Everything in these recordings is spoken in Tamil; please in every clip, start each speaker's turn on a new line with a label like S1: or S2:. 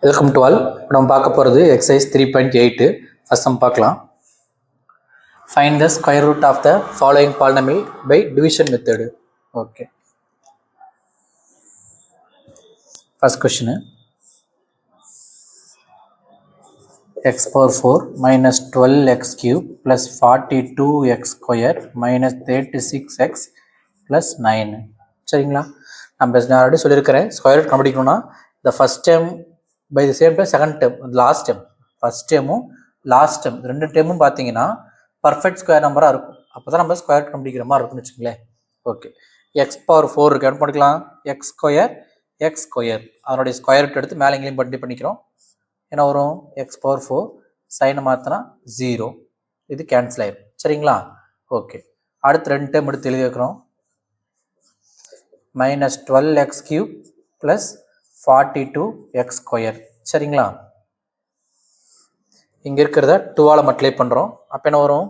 S1: Welcome to all. நம்ம பார்க்க போகிறது எக்ஸசைஸ் 3.8. ஃபர்ஸ்ட் நம்ம பார்க்கலாம். Find the square root of the following polynomial by division method. Okay, first question. x power 4 minus 12x cube plus 42x square minus 36x plus 9. சரிங்களா? நான் ஆல்ரெடி சொல்லியிருக்கிறேன், ஸ்கொயர் ரூட் கண்டுபிடிக்கணும்னா இந்த first time by the same time second time last time, first டைமும் லாஸ்ட் டைம் ரெண்டு டைமும் பார்த்தீங்கன்னா பர்ஃபெக்ட் ஸ்கொயர் நம்பராக இருக்கும். அப்போ தான் நம்ம ஸ்கொயர் கண்டுபிடிக்கிற மாதிரி இருக்குன்னு வச்சுங்களேன். ஓகே, எக்ஸ் பவர் 4 இருக்கு, என்ன பண்ணிக்கலாம், எக்ஸ் ஸ்கொயர் அதனுடைய ஸ்கொயர் ரூட் எடுத்து மேலே எங்கேயும் பண்ணி பண்ணிக்கிறோம். என்ன வரும், எக்ஸ் பவர் 4 சைனை மாற்றினா 0, இது கேன்சல் ஆயிடும். சரிங்களா? ஓகே, அடுத்து ரெண்டு டைம் எடுத்து எழுதி வைக்கிறோம். Minus 12x cube plus 42x square. சரிங்களா? இங்கே இருக்கிறத 2ஆல் மல்டிப்ளை பண்ணுறோம். அப்போ என்ன வரும்,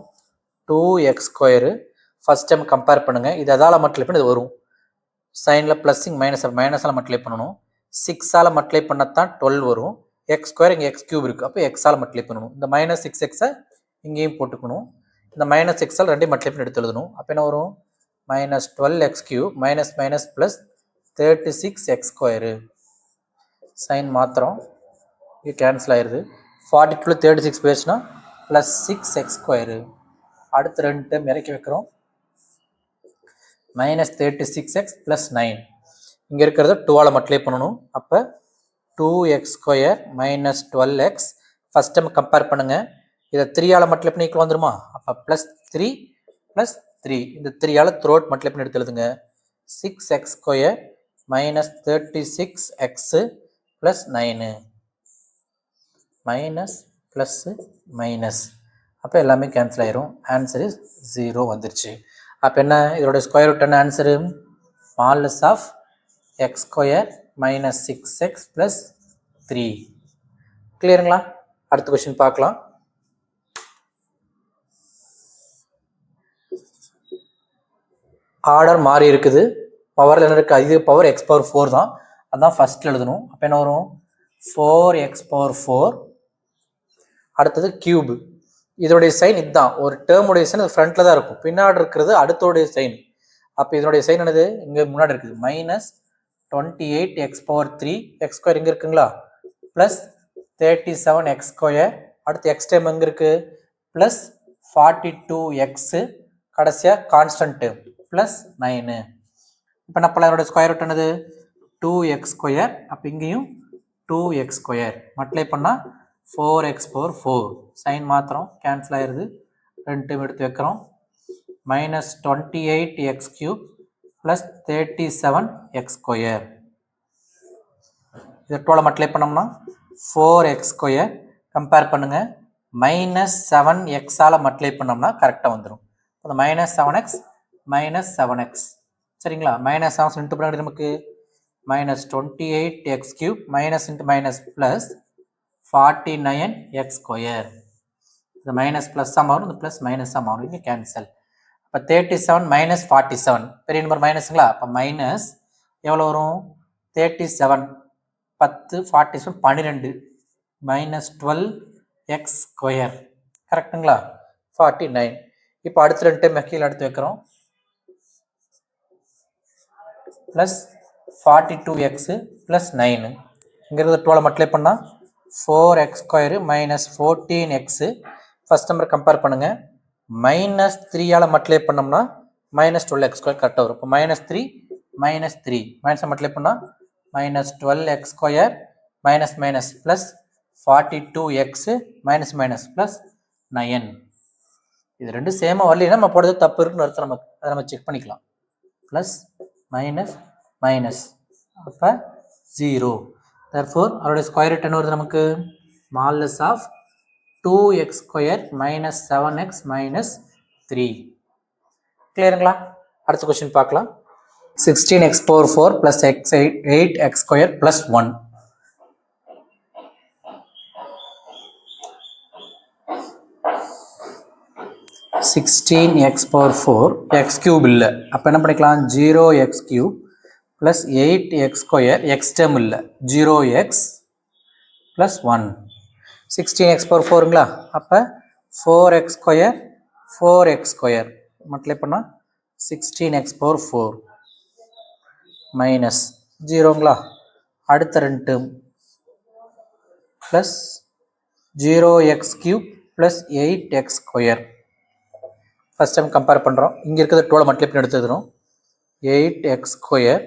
S1: 2x square. First time compare பண்ணுங்கள், இது எதால் மல்டிப்ளை பண்ணி இது வரும், சைனில் ப்ளஸ்ஸிங் மைனஸால் மல்டிப்ளை பண்ணணும். 6ஆல் மல்டிப்ளை பண்ணத்தான் 12 வரும். எக்ஸ் ஸ்கொயர் இங்கே எக்ஸ் கியூப் இருக்குது, அப்போ எக்ஸால் மல்டிப்ளை பண்ணணும். இந்த மைனஸ் 6xை இங்கேயும் போட்டுக்கணும். இந்த மைனஸ் எக்ஸால் ரெண்டையும் மல்டிப்ளை பண்ணி எடுத்து எழுதணும். அப்போ என்ன வரும், minus 12x cube minus minus plus 36x square. Sign மாத்திரம் இது கேன்சல் ஆயிடுது. 42 36 போயிடுச்சுன்னா ப்ளஸ் 6x ஸ்கொயரு. அடுத்து ரெண்டு டைம் இறக்கி வைக்கிறோம். Minus 36x plus 9. இங்கே இருக்கிறத 2ஆல் மல்டிப்ளை பண்ணணும். அப்போ 2x square minus 12x. First time compare பண்ணுங்கள், இதை 3ஆல் மல்டிப்ளை பண்ணி வந்துருமா, அப்போ ப்ளஸ் 3 ப்ளஸ் 3. இந்த 3ஆல் த்ரோட் மல்டிப்ளை பண்ணி எடுத்து எழுதுங்க. 6x square minus 36x plus 9. Minus plus minus, அப்போ எல்லாமே கேன்சல் ஆயிரும். ஆன்சர் இஸ் 0 வந்துருச்சு. அப்போ என்ன, இதோட ஸ்கொயர் ரூட் என்ன answer, modulus of x square minus 6x plus 3. கிளியருங்களா? அடுத்த கொஸ்டின் பார்க்கலாம். ஆர்டர் மாறி இருக்குது, பவரில் என்ன இருக்குது, இது பவர் எக்ஸ் பவர் 4 தான், அதுதான் ஃபஸ்ட்டில் எழுதணும். அப்போ என்ன வரும், 4x பவர் 4. அடுத்தது கியூபு, இதனுடைய சைன் இதுதான், ஒரு டேர்முடைய சைன் அது ஃப்ரண்ட்டில் தான் இருக்கும், பின்னாடி இருக்கிறது அடுத்தோடைய சைன். அப்போ இதனுடைய சைன் என்னது, இங்கே முன்னாடி இருக்குது, minus 28x power 3. X square இங்கே இருக்குங்களா, ப்ளஸ் 37x ஸ்கொயர். அடுத்து எக்ஸ் டைம் எங்கே இருக்குது, ப்ளஸ் 42x, கடைசியாக கான்ஸ்டன்ட்டு ப்ளஸ் 9. இப்போ என்ன பண்ணலாம், இதோட ஸ்கொயர் ரூட் என்னது, 2x ஸ்கொயர். அப்போ இங்கேயும் 2x ஸ்கொயர் மல்டிப்ளை பண்ணால் 4x பவர் 4. சைன் மாத்திரம் கேன்சல் ஆயிடுது. ரெண்டு டைம் எடுத்து வைக்கிறோம். Minus 28x cube plus 37x square. இதை 2ஆல் மல்டிப்ளை பண்ணோம்னா 4x ஸ்கொயர். கம்பேர் பண்ணுங்கள், மைனஸ் 7xஆல் மல்டிப்ளை பண்ணோம்னா கரெக்டாக வந்துடும். அந்த மைனஸ் 7x மைனஸ் 7x. சரிங்களா? மைனஸ் 7 இன்ட்டு பண்ணி நமக்கு minus 28x cube minus into minus plus 49x square. இந்த மைனஸ் ப்ளஸ்ஸாக மாறும், இந்த ப்ளஸ் மைனஸாக மாறும், இங்கே கேன்சல். அப்போ 37 மைனஸ் 47, பெரிய நம்பர் மைனஸுங்களா, அப்போ மைனஸ் எவ்வளோ வரும், 37 10 47 12 மைனஸ் 12x ஸ்கொயர். கரெக்டுங்களா? 49. இப்போ அடுத்த ரெண்டு டைம் கீழே எடுத்து வைக்கிறோம். Plus 42x plus 9. இங்கிறது 12 மல்டிப்ளை பண்ணால் 4x square minus 14x. First number compare பண்ணுங்கள், மைனஸ் 3ஆல் மல்டிப்ளை பண்ணோம்னா மைனஸ் 12x ஸ்கொயர் கரெக்டாக வரும். இப்போ மைனஸ் 3 மைனஸ் 3 மைனஸை மல்டிப்ளை பண்ணால் minus 12x square minus minus plus 42x minus minus plus 9. இது ரெண்டு சேமாக வரலைன்னா நம்ம போடுறது தப்பு இருக்குன்னு அர்த்தம், நமக்கு அதை நம்ம செக் பண்ணிக்கலாம். ப்ளஸ் மைனஸ் மைனஸ், அப்போ 0. therefore அவருடைய ஸ்கொயர் ரூட் என்ன வருது நமக்கு, modulus of 2x square minus 7x minus 3. கிளியருங்களா? அடுத்த கொஸ்டின் பார்க்கலாம். 16x power 4 plus 8x square plus 1. (16x power 4) x cube இல்லை, அப்போ என்ன பண்ணிக்கலாம், 0x cube plus 8x square. X term இல்லை, 0x ப்ளஸ் 1 16x பவர் 4ங்களா அப்போ 4x square 4x square multiply பண்ணால் 16x பவர் 4 மைனஸ் 0ங்களா அடுத்த ரெண்டு term plus 0x cube plus 8x square first time compare பண்ணுறோம். இங்கே இருக்கிறது 12 மல்டிப்ளை பண்ணி எடுத்துக்கிறோம். 8x ஸ்கொயர்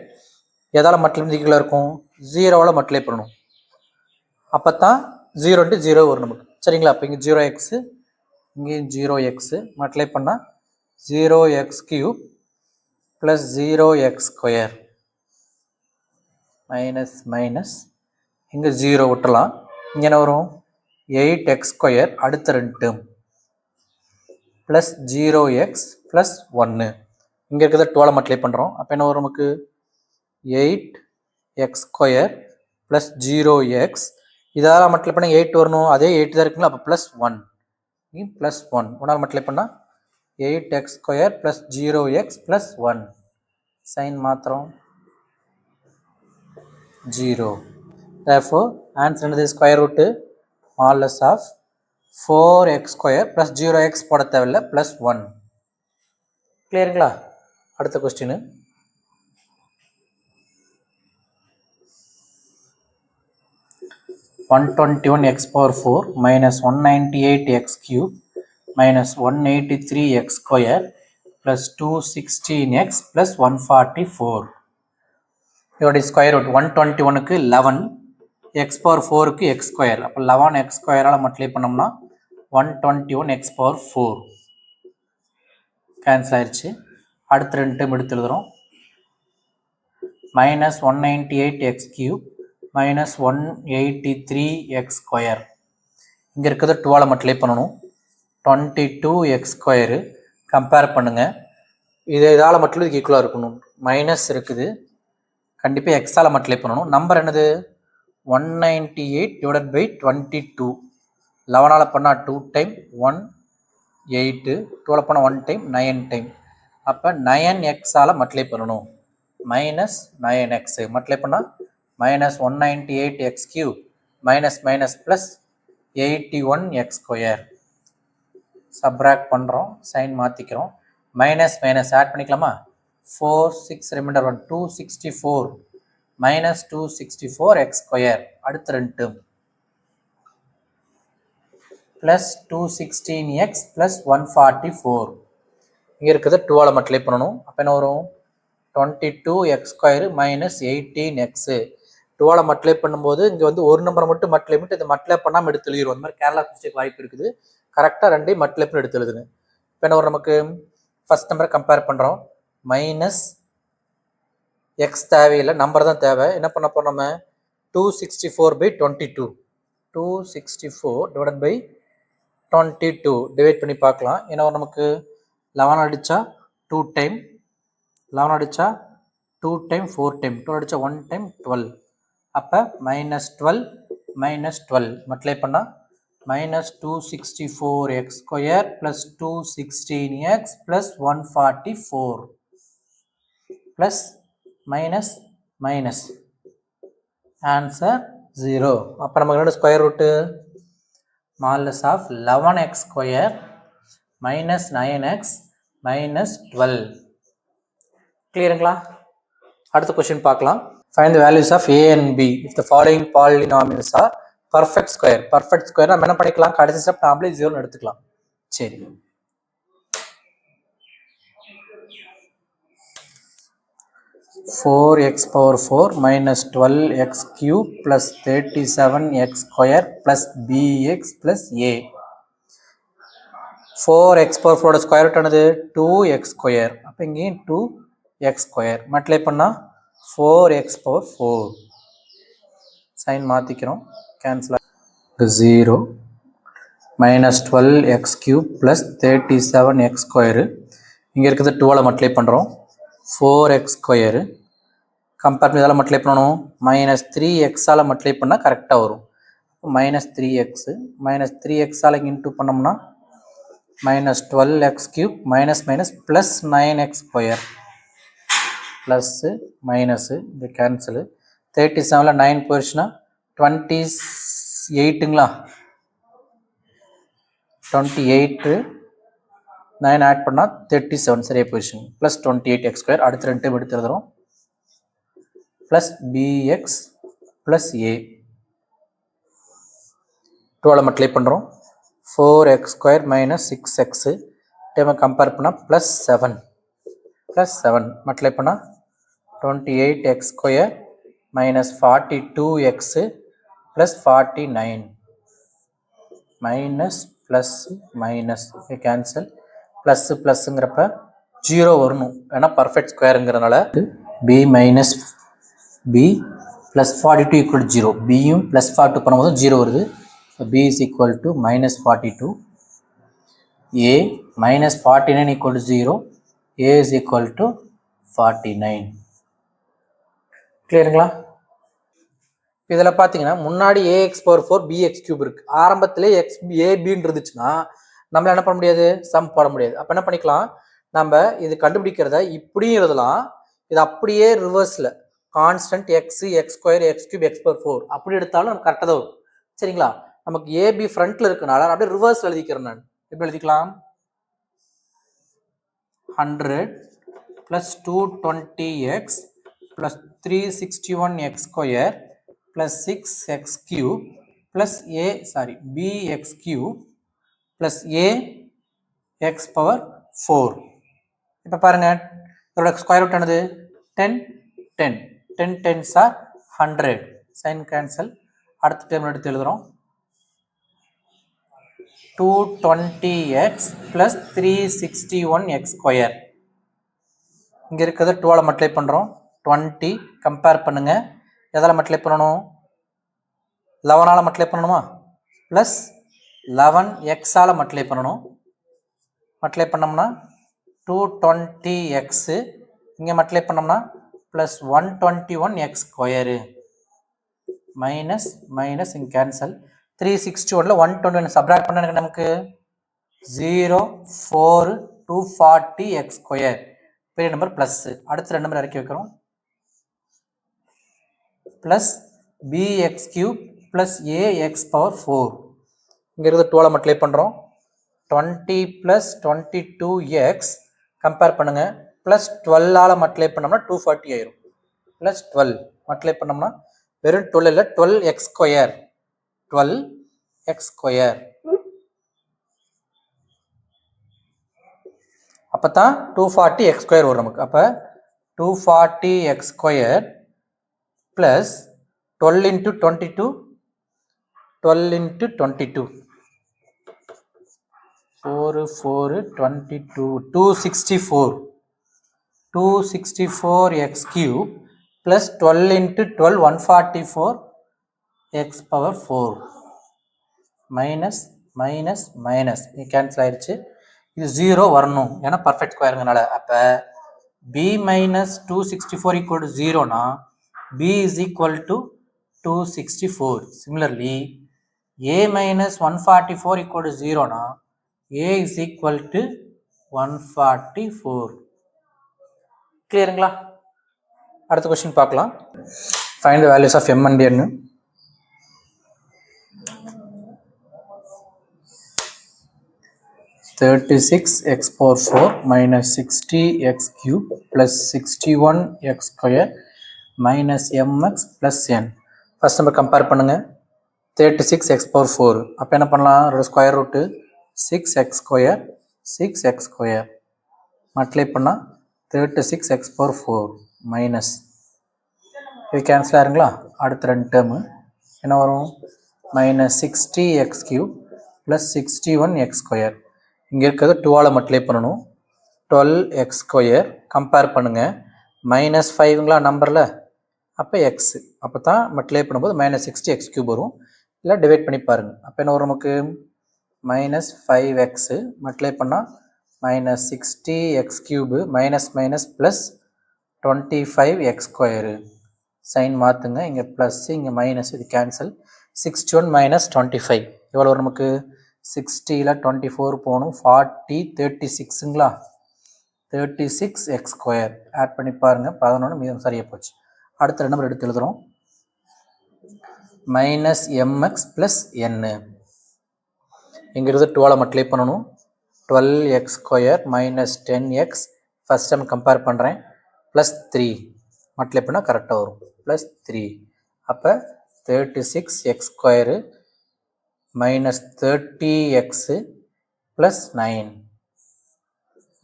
S1: எதால் மல்டிப்ளை ஈக்குவலாக இருக்கும் 0வால் மல்டிப்ளை பண்ணணும். அப்போ தான் 0 × 0 வரும் நமக்கு சரிங்களா. அப்போ இங்கே 0x இங்கேயும் 0x மல்டிப்ளை பண்ணால் 0x cube plus 0x square minus minus இங்கே 0 விட்டுலாம். இங்கே என்ன வரும் 8x ஸ்கொயர் அடுத்த ரெண்டு டேர்ம் ப்ளஸ் 0x ப்ளஸ் 1 இங்கே இருக்கிறத 12 மல்டிப்ளை பண்ணுறோம். அப்போ என்ன வரும் நமக்கு 8x ஸ்கொயர் ப்ளஸ் 0x இதால் மல்டிப்ளை பண்ணால் 8 வரணும். அதே 8 தான் இருக்குங்களா அப்போ ப்ளஸ் 1 இங்கே ப்ளஸ் 1 ஒன்றால் மல்டிப்ளை பண்ணால் 8x square plus 0x plus 1 sign மாத்திரம் 0. therefore ஆன்சர் என்னது square root modulus of 4x square plus 0x போட தேவையில்லை ப்ளஸ் 1 கிளியருங்களா. அடுத்த question 121x power 4 minus 198x cube minus 183x square plus 216x plus 144 இதோடைய ஸ்கொயர் ரூட் 121க்கு 11 x பவர் 4க்கு x ஸ்கொயர் அப்போ 11x ஸ்கொயரால் மல்டிப்ளை பண்ணோம்னா 121x பவர் 4 கேன்சல் ஆயிடுச்சு. அடுத்த ரெண்டு டைம் எடுத்து எழுதுகிறோம். Minus 198x cube minus 183x square இங்கே இருக்கிறத 12 மல்டிப்ளை பண்ணணும். 22x ஸ்கொயரு கம்பேர் பண்ணுங்கள். இதால் மட்டும் இதுக்கு ஈக்குவலாக இருக்கணும். மைனஸ் இருக்குது கண்டிப்பாக எக்ஸால் மல்டிப்ளை பண்ணணும். நம்பர் என்னது 198 டிவைடட் பை 22 11ஆல் பண்ணால் 2 டைம் 1 8 12 பண்ணால் 1 டைம் 9 டைம் அப்போ 9xால் மல்டிப்ளை பண்ணணும். மைனஸ் 9x மல்டிப்ளை பண்ணால் minus 198x cube minus minus plus 81x square subtract பண்ணுறோம். சைன் மாற்றிக்கிறோம். மைனஸ் மைனஸ் ஆட் பண்ணிக்கலாமா 4 6 ரிமைண்டர் 1 264 மைனஸ் 264x ஸ்கொயர் அடுத்த ரெண்டு டேர்ம் ப்ளஸ் 216x ப்ளஸ் 144 இங்கே இருக்கிறத 12 மல்டிப்ளை பண்ணணும். அப்போ என்ன வரும் 22x square minus 18x 12 multiply பண்ணும்போது இங்கே வந்து ஒரு நம்பரை மட்டும் மல்டிப்ளை பண்ணிட்டு இதை மல்டிப்ளை பண்ணாமல் எடுத்து எழுதிடும். அந்த மாதிரி கேரளா மிஸ்டேக் வாய்ப்பு இருக்குது. கரெக்டாக ரெண்டையும் மல்டிப்ளை பண்ணி எடுத்து எழுதுங்க. இப்போ என்ன வரும் நமக்கு ஃபஸ்ட் நம்பரை கம்பேர் பண்ணுறோம். மைனஸ் எக்ஸ் தேவையில்லை நம்பர் தான் தேவை. என்ன பண்ண போகிறோம் நம்ம 264 பை 22 264 டிவைட் பை 22 டிவைட் பண்ணி பார்க்கலாம். ஏன்னா நமக்கு 11 அடித்தா 2 டைம் 11 அடித்தா 2 டைம் 4 டைம் 12 அடித்தா 1 டைம் 12 அப்போ மைனஸ் 12 மல்டிப்ளை பண்ணால் minus 264x square plus 216x plus 144 plus minus minus answer 0. அப்போ நமக்கு என்ன square root modulus of 11x square minus 9x minus 12 கிளியருங்களா. அடுத்த கொஸ்டின் பார்க்கலாம். Find the values of a and b if the following polynomials are perfect square. perfect square நம்ம என்ன பண்ணிக்கலாம் கடைசி ஸ்டெப் நாமளே 0 எடுத்துக்கலாம். சரி 4x power 4 minus 12x cube plus 37x square plus bx plus a 4x power 4 square root ஆனது 2x ஸ்கொயர் அப்போ இங்கேயும் 2x ஸ்கொயர் மல்டிப்ளை பண்ணால் 4x power 4 சைன் மாற்றிக்கிறோம் cancel 0 minus 12x cube plus 37x square இங்கே இருக்கிறது 12 மல்டிப்ளை பண்ணுறோம். 4x ஸ்கொயரு கம்பேர் பண்ணி இதெல்லாம் மல்டிப்ளை பண்ணணும். மைனஸ் 3xால் மல்டிப்ளை பண்ணால் கரெக்டாக வரும். மைனஸ் 3xால் இங்கே இன்டூ பண்ணோம்னா minus 12x cube minus minus plus 9x square plus minus இது கேன்சலு 37ல் 9 போயிடுச்சுன்னா 26 8ங்களா 28 9 ஆட் பண்ணால் 37 சரியாக போயிடுச்சுங்க. Plus 28x². அடுத்து 2 எடுத்து எழுதுகிறோம். Plus bx plus a 12 multiply பண்ணுறோம். 4x² மைனஸ் 6x டைமை கம்பேர் பண்ணால் ப்ளஸ் 7 மல்டிப்ளை பண்ணால் 28x² minus 42x plus 49 minus plus minus cancel plus ப்ளஸ்ங்கிறப்ப 0 வரணும், ஏன்னா பர்ஃபெக்ட் ஸ்கொயருங்கிறதுனால. b minus b plus 42 equal to 0. பியும் ப்ளஸ் 42 பண்ணும்போது 0 வருது. b இஸ் ஈக்குவல் டு மைனஸ் 42. a minus 49 equal to 0. a is equal to 49. கிளியருங்களா? இதில் பார்த்தீங்கன்னா முன்னாடி ax⁴ bx³ இருக்கு. ஆரம்பத்திலே abன்னு இருந்துச்சுன்னா நம்மளால என்ன பண்ண முடியாது, சம் போட முடியாது. அப்போ என்ன பண்ணிக்கலாம், நம்ம இது கண்டுபிடிக்கிறத இப்படியும் எழுதலாம், இது அப்படியே ரிவர்ஸில் constant x x² x³ x⁴ அப்படி எடுத்தாலும் நமக்கு கரெக்டாக தான் வரும். சரிங்களா? நமக்கு ab ஃப்ரண்ட்ல இருக்கனால நான் அப்படியே ரிவர்ஸ் எழுதிக்கிறேன். நான் எப்படி எழுதிக்கலாம், 100 plus 220x plus 361x² plus 6x cube plus bx³ plus a x power 4. இப்போ பாருங்க, இதோட ஸ்கொயர் ரூட் என்னது, 10 10 10 10s are 100. Sign cancel. அடுத்த டேர்ம் எடுத்து எழுதுறோம். 220x plus 361x². இங்கே இருக்கிறத 12 மல்டிப்ளை பண்ணுறோம். 20 கம்பேர் பண்ணுங்க, எதால் மல்டிப்ளை பண்ணணும், 11ஆல் மல்டிப்ளை பண்ணணுமா, ப்ளஸ் 11x மல்டிப்ளை பண்ணணும். மல்டிப்ளை பண்ணோம்னா 220x, இங்கே மல்டிப்ளை பண்ணோம்னா ப்ளஸ் 121x² மைனஸ் மைனஸ் இங்கே கேன்சல். 361ல் 121 சப்ராக்ட் பண்ண நமக்கு 0 4 240x². பெரிய நம்பர் ப்ளஸ். அடுத்து 2 நம்பர் இறக்கி வைக்கிறோம். Plus bx³ plus ax power 4. இங்கிறது 12 multiply பண்ணுறோம். 20 ப்ளஸ் 22x கம்பேர் பண்ணுங்க, ப்ளஸ் 12ஆல் மல்டிப்ளை பண்ணோம்னா 240 ஆயிரும். ப்ளஸ் 12 மல்டிப்ளை பண்ணோம்னா வெறும் 12 இல்லை, 12x². 12x². அப்போ தான் 240x² வரும் நமக்கு. அப்போ 240x² plus 12 into 22, 12 into 22, 4 4 22, 264, 264x³ plus 12 into 12, 144x power 4 minus minus minus cancel ஆயிடுச்சு. இது 0 வரணும், ஏன்னா பர்ஃபெக்ட் ஸ்கொயருங்கனால. அப்போ b மைனஸ் 264 ஈக்குவல் டு 0னா b is equal to 264. Similarly, a minus 144 equal to 0 na a is equal to 144. Clearங்களா? அடுத்த question பார்க்கலாம். Find the values of m and n. (36x⁴ minus 60x³ plus 61x² minus mx plus n. First நம்ம கம்பேர் பண்ணுங்க. 36x⁴. அப்போ என்ன பண்ணலாம், square route 6x² 6x² multiply பண்ணால் 36x⁴ மைனஸ் இது கேன்சல் ஆயிருங்களா. அடுத்த 2 டேர்மு என்ன வரும், மைனஸ் 60x³ ப்ளஸ் 61x². இங்கே இருக்கிறது 2ஆல் மல்டிப்ளை பண்ணணும். 12x² கம்பேர் பண்ணுங்கள், மைனஸ் 5ங்களா நம்பரில், அப்போ எக்ஸ். அப்போ தான் மல்டிப்ளை பண்ணும்போது மைனஸ் 60x³ வரும். இல்லை டிவைட் பண்ணி பாருங்கள். அப்போ என்ன வரும் நமக்கு, மைனஸ் 5x மல்டிப்ளை பண்ணால் minus 60x³ minus minus plus 25x². Sign மாற்றுங்க, இங்கே ப்ளஸ் இங்கே மைனஸ், இது கேன்சல். 61 மைனஸ் 25 எவ்வளோ வரும் நமக்கு, 60ல் 24 போகணும், 40 36ங்களா, 36x² ஆட் பண்ணி பாருங்கள், 11 மீதம் சரியாக போச்சு. அடுத்த 2 நம்பர் எடுத்து எழுதுகிறோம். மைனஸ் எம்எக்ஸ் ப்ளஸ் என்னு. இங்கிருந்து 12 மல்டிப்ளை பண்ணணும். 12x square minus 10x first time compare பண்ணுறேன். ப்ளஸ் 3 மல்டிப்ளை பண்ணால் கரெக்டாக வரும். ப்ளஸ் 3 அப்போ 36x square minus 30x plus 9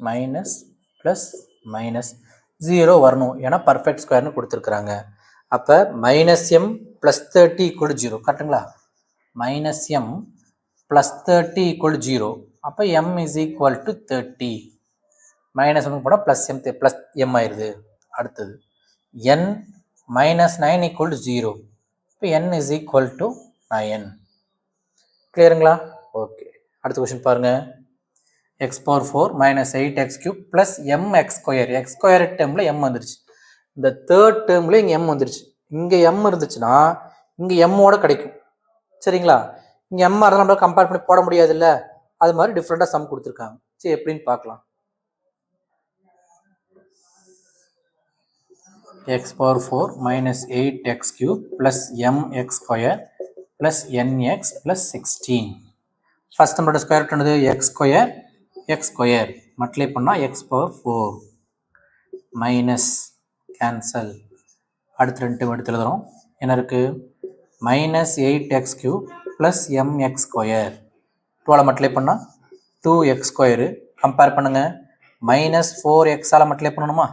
S1: minus plus minus 0 வரணும். ஏன்னா பர்ஃபெக்ட் ஸ்கொயர்னு கொடுத்துருக்குறாங்க. அப்போ மைனஸ் எம் ப்ளஸ் 30 ஈக்குவல் 0 கரெக்டுங்களா? Minus M plus 30 equal 0. அப்போ M is equal to 30. Minus ஒன்று போனால் ப்ளஸ் எம் ஆயிடுது. அடுத்தது என் மைனஸ் 9 ஈக்குவல் டு 0. இப்போ என் இஸ் ஈக்குவல் டு 9. கிளியருங்களா? ஓகே. அடுத்த கொஸ்டின் பாருங்கள். X power 4 minus 8x cube plus MX square. X square டேர்மில் எம் வந்துருச்சு. இந்த தேர்ட் டேர்மில் இங்கே எம் வந்துருச்சு. இங்கே எம் இருந்துச்சுன்னா இங்கே எம்மோட கிடைக்கும். சரிங்களா? இங்கே எம் இருந்தால் நம்மளால் கம்பேர் பண்ணி போட முடியாதுல்ல. அது மாதிரி டிஃப்ரெண்ட்டாக சம் கொடுத்துருக்காங்க. சரி, எப்படின்னு பார்க்கலாம். X power 4 minus 8x cube plus MX square plus nx plus 16. First நம்மளோட ஸ்கொயர் ரூட் என்னது? எக்ஸ் ஸ்கொயர் மல்டிப்ளை பண்ணால் எக்ஸ் பவர் 4 மைனஸ் கேன்சல். அடுத்து 2 எடுத்து எழுதுகிறோம். என்ன இருக்குது? Minus 8x cube plus MX square 12 multiply பண்ணால் 2x ஸ்கொயரு. கம்பேர் பண்ணுங்கள். மைனஸ் 4xஆல் மல்டிப்ளை பண்ணணுமா?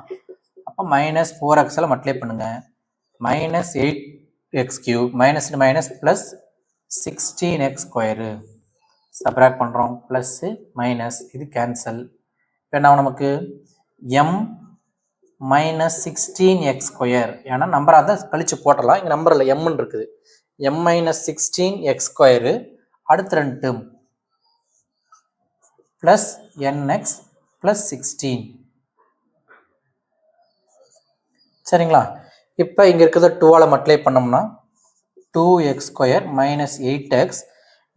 S1: அப்போ மைனஸ் 4xஆல் மல்டிப்ளை பண்ணுங்கள். Minus 8x cube minus minus plus 16x square. Subtract பண்ணுறோம். ப்ளஸ்ஸு மைனஸ் இது கேன்சல். இப்போ என்ன நமக்கு? M minus 16x square. ஏன்னா நம்பர் அதை கழிச்சு போட்டலாம். இங்கே நம்பரில் எம்னு இருக்குது. M minus 16x square. அடுத்த 2 டேர்ம் ப்ளஸ் என்எக்ஸ் ப்ளஸ் 16. சரிங்களா? இப்போ இங்கே இருக்கிறத 2ஆல் மல்டிப்ளை பண்ணோம்னா 2x ஸ்கொயர் மைனஸ் 8x.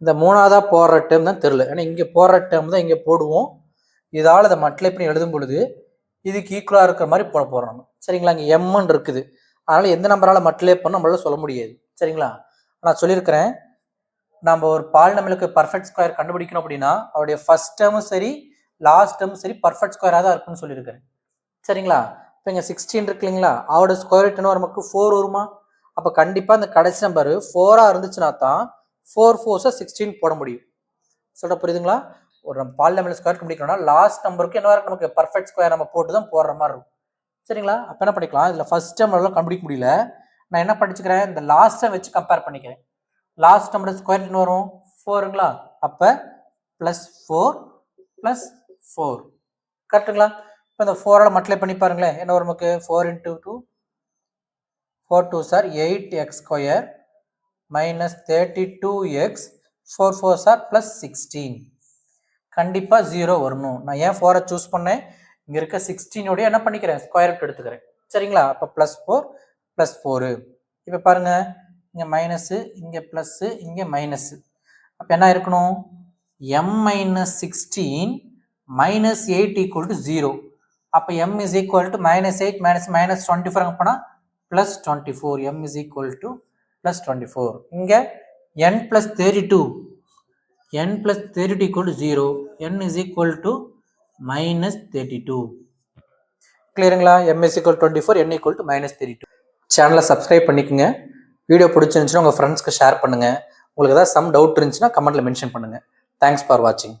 S1: இந்த மூணாவதாக போடுற டேர்ம் தான் தெரில. ஏன்னா இங்கே போடுற டேர்ம் தான் இங்கே போடுவோம். இதால் அதை மல்டிப்ளை பண்ணி எழுதும் பொழுது இதுக்கு ஈக்குவலாக இருக்கிற மாதிரி போட போகிறோம். சரிங்களா? இங்கே எம்ன்னு இருக்குது. அதனால் எந்த நம்பரால் மல்டிப்ளை பண்ண நம்மளால சொல்ல முடியாது. சரிங்களா? நான் சொல்லியிருக்கிறேன், நம்ம ஒரு பாலினாமியலுக்கு பர்ஃபெக்ட் ஸ்கொயர் கண்டுபிடிக்கணும் அப்படின்னா அவருடைய ஃபர்ஸ்ட் டேர்மும் சரி லாஸ்ட் டேர்மும் சரி பர்ஃபெக்ட் ஸ்கொயராக தான் இருக்குன்னு சொல்லியிருக்கிறேன். சரிங்களா? இப்போ இங்கே 16 இருக்கு இல்லைங்களா? அவரோட ஸ்கொயர் ரூட் என்ன நமக்கு 4 வருமா? அப்போ கண்டிப்பாக இந்த கடைசி நம்பர் 4ஆக இருந்துச்சுன்னா தான் 4 4s 16 போட முடியும். சொல்ல புரியுதுங்களா? ஒரு நம்ம பாலினாமியல் ஸ்கொயர் கண்டுபிடிக்கணும்னா லாஸ்ட் நம்பருக்கு என்ன வரைக்கும் நமக்கு பர்ஃபெக்ட் ஸ்கொயர் நம்ம போட்டு தான் போடுற மாதிரி இருக்கும். சரிங்களா? அப்போ என்ன பண்ணிக்கலாம்? இதில் ஃபர்ஸ்ட் டேர்ம்லாம் கண்டுபிடிக்க முடியல. நான் என்ன படிச்சுக்கிறேன்? இந்த லாஸ்ட் டைம் வச்சு கம்பேர் பண்ணிக்கிறேன். லாஸ்ட் நம்பர் ஸ்கொயர் என்ன வரும்? 4ங்களா? அப்போ ப்ளஸ் 4 ப்ளஸ் 4 கரெக்டுங்களா? இப்போ இந்த 4ஆல் மல்டிப்ளை பண்ணி பாருங்களேன். என்ன வரும் நமக்கு? 4 × 2 4 2s are 8x square minus 32x 4 4s are plus 16. கண்டிப்பாக 0 வரணும். நான் ஏன் 4 சூஸ் பண்ணேன்? இங்கே இருக்க 16ஓடய என்ன பண்ணிக்கிறேன்? ஸ்கொயர் ரூட் எடுத்துக்கிறேன். சரிங்களா? அப்போ ப்ளஸ் 4 ப்ளஸ் 4. இப்போ பாருங்கள், இங்கே மைனஸு, இங்கே ப்ளஸ்ஸு, இங்கே மைனஸு. அப்போ என்ன இருக்கணும்? m minus 16 minus 8 equal to 0. அப்போ m is equal to minus 8 minus minus 24 போனால் plus 24. m is equal to plus 24. இங்கே n plus 32 equal to 0. n is equal to minus 32. கிளியருங்களா? m is equal 24, n equal to minus 32. சேனலை சப்ஸ்கிரைப் பண்ணிக்கோங்க. வீடியோ பிடிச்சிருந்துச்சுன்னா உங்கள் ஃப்ரெண்ட்ஸ்க்கு ஷேர் பண்ணுங்கள். உங்களுக்கு ஏதாவது சம் டவுட் இருந்துச்சுன்னா கமெண்ட்டில் மென்ஷன் பண்ணுங்கள். தேங்க்ஸ் ஃபார் வாட்சிங்.